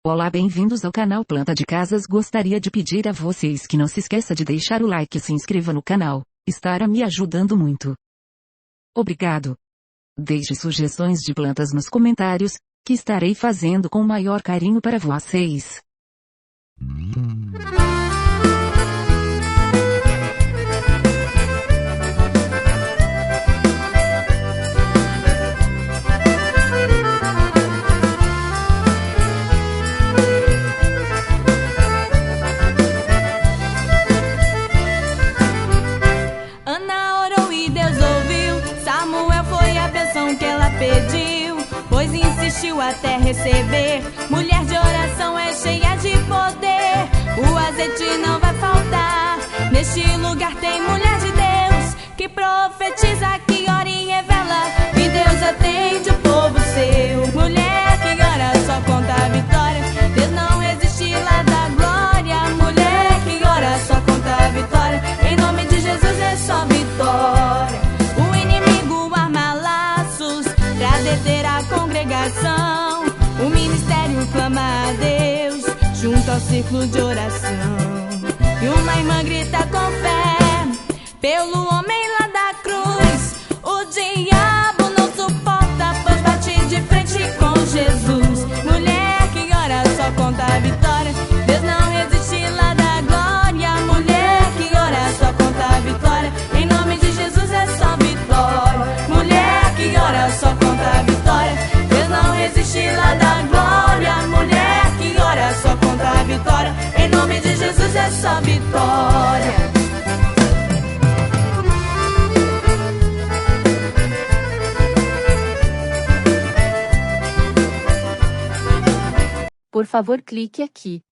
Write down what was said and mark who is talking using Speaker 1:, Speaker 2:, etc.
Speaker 1: Olá, bem-vindos ao canal Planta de Casas. Gostaria de pedir a vocês que não se esqueça de deixar o like e se inscreva no canal, estará me ajudando muito. Obrigado. Deixe sugestões de plantas nos comentários, que estarei fazendo com o maior carinho para vocês.
Speaker 2: Ana orou e Deus ouviu, Samuel foi a bênção que ela pediu, pois insistiu até receber. Mulher de oração é cheia de poder, o azeite não vai faltar. Neste lugar tem mulher de Deus, que profetiza, que ora e revela, e Deus atende o povo seu. Mulher que ora só conta a vitória, Deus não resiste lá da glória. Mulher que ora só conta a vitória, em nome de Jesus é só vitória. O inimigo arma laços pra deter a congregação, o ministério clama a Deus junto ao círculo de oração. E uma irmã grita com fé pelo homem lá da cruz. O diabo não suporta, pois bate de frente com Jesus. Mulher que ora só conta a vitória, Deus não resiste lá da glória. Mulher que ora só conta a vitória, em nome de Jesus é só vitória. Mulher que ora só conta a vitória, Deus não resiste lá da glória. Mulher que ora só conta a vitória, em nome de Jesus é só vitória.
Speaker 3: Por favor, clique aqui.